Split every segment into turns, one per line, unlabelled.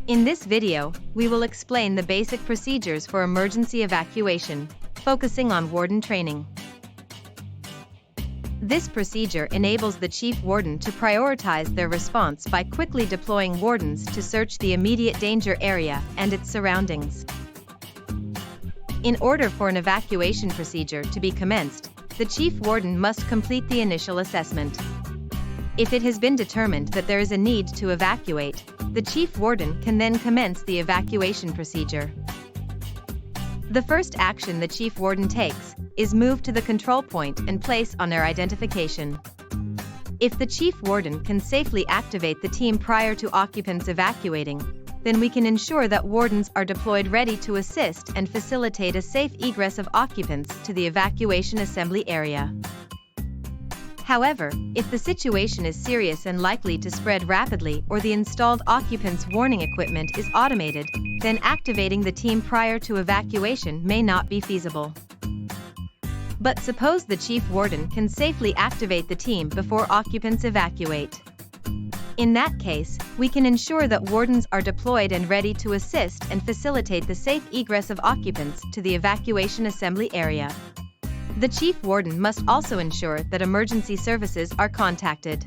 In this video, we will explain the basic procedures for emergency evacuation, focusing on warden training. This procedure enables the chief warden to prioritize their response by quickly deploying wardens to search the immediate danger area and its surroundings. In order for an evacuation procedure to be commenced, the chief warden must complete the initial assessment. If it has been determined that there is a need to evacuate, the chief warden can then commence the evacuation procedure. The first action the chief warden takes is move to the control point and place on their identification. If the chief warden can safely activate the team prior to occupants evacuating, then we can ensure that wardens are deployed ready to assist and facilitate a safe egress of occupants to the evacuation assembly area. However, if the situation is serious and likely to spread rapidly or the installed occupants' warning equipment is automated, then activating the team prior to evacuation may not be feasible. But suppose the chief warden can safely activate the team before occupants evacuate. In that case, we can ensure that wardens are deployed and ready to assist and facilitate the safe egress of occupants to the evacuation assembly area. The chief warden must also ensure that emergency services are contacted.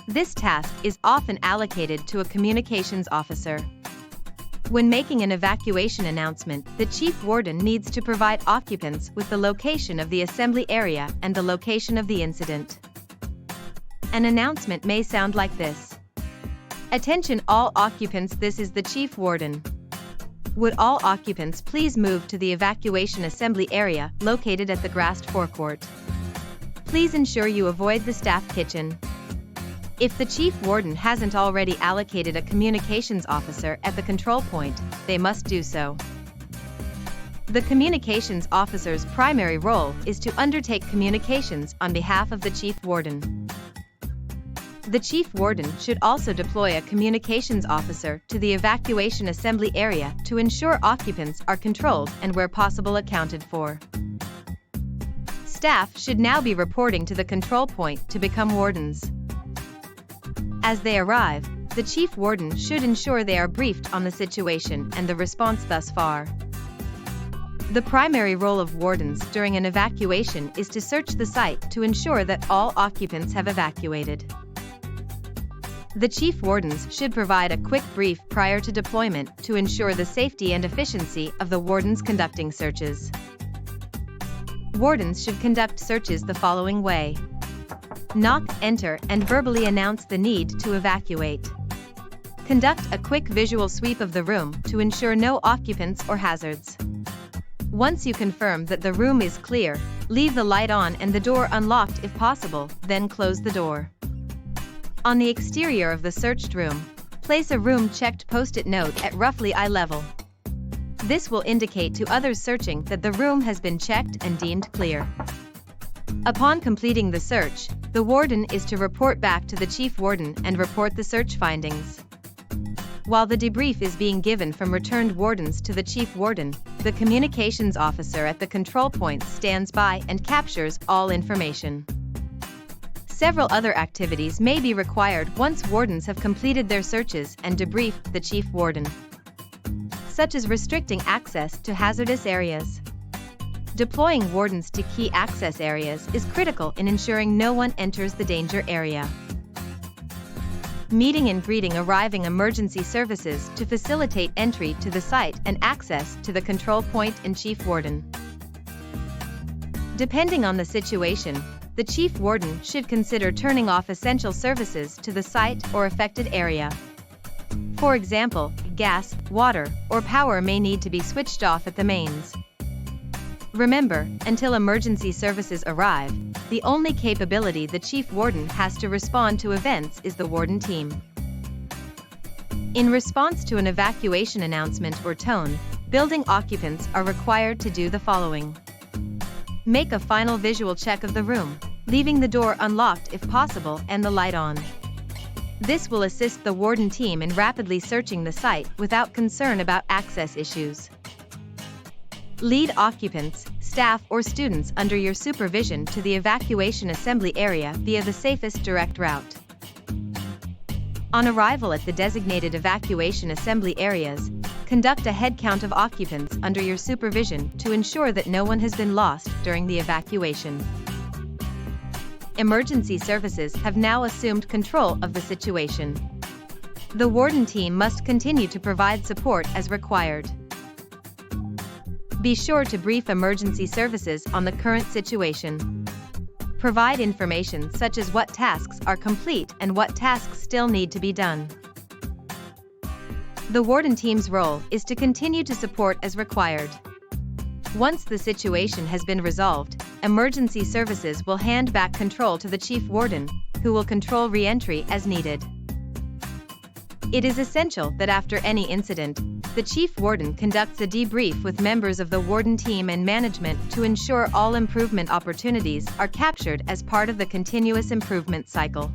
This task is often allocated to a communications officer. When making an evacuation announcement, the chief warden needs to provide occupants with the location of the assembly area and the location of the incident. An announcement may sound like this. Attention all occupants, this is the chief warden. Would all occupants please move to the evacuation assembly area located at the grassed forecourt? Please ensure you avoid the staff kitchen. If the chief warden hasn't already allocated a communications officer at the control point, they must do so. The communications officer's primary role is to undertake communications on behalf of the chief warden. The chief warden should also deploy a communications officer to the evacuation assembly area to ensure occupants are controlled and where possible accounted for. Staff should now be reporting to the control point to become wardens. As they arrive, the chief warden should ensure they are briefed on the situation and the response thus far. The primary role of wardens during an evacuation is to search the site to ensure that all occupants have evacuated. The chief wardens should provide a quick brief prior to deployment to ensure the safety and efficiency of the wardens conducting searches. Wardens should conduct searches the following way: knock, enter, and verbally announce the need to evacuate. Conduct a quick visual sweep of the room to ensure no occupants or hazards. Once you confirm that the room is clear, leave the light on and the door unlocked if possible, then close the door. On the exterior of the searched room, place a room checked post-it note at roughly eye level. This will indicate to others searching that the room has been checked and deemed clear. Upon completing the search, the warden is to report back to the chief warden and report the search findings. While the debrief is being given from returned wardens to the chief warden, the communications officer at the control point stands by and captures all information. Several other activities may be required once wardens have completed their searches and debriefed the chief warden, such as restricting access to hazardous areas. Deploying wardens to key access areas is critical in ensuring no one enters the danger area. Meeting and greeting arriving emergency services to facilitate entry to the site and access to the control point and chief warden. Depending on the situation, the chief warden should consider turning off essential services to the site or affected area. For example, gas, water, or power may need to be switched off at the mains. Remember, until emergency services arrive, the only capability the chief warden has to respond to events is the warden team. In response to an evacuation announcement or tone, building occupants are required to do the following. Make a final visual check of the room, leaving the door unlocked if possible and the light on. This will assist the warden team in rapidly searching the site without concern about access issues. Lead occupants, staff, or students under your supervision to the evacuation assembly area via the safest direct route. On arrival at the designated evacuation assembly areas, conduct a head count of occupants under your supervision to ensure that no one has been lost during the evacuation. Emergency services have now assumed control of the situation. The warden team must continue to provide support as required. Be sure to brief emergency services on the current situation. Provide information such as what tasks are complete and what tasks still need to be done. The warden team's role is to continue to support as required. Once the situation has been resolved, emergency services will hand back control to the chief warden, who will control re-entry as needed. It is essential that after any incident, the chief warden conducts a debrief with members of the warden team and management to ensure all improvement opportunities are captured as part of the continuous improvement cycle.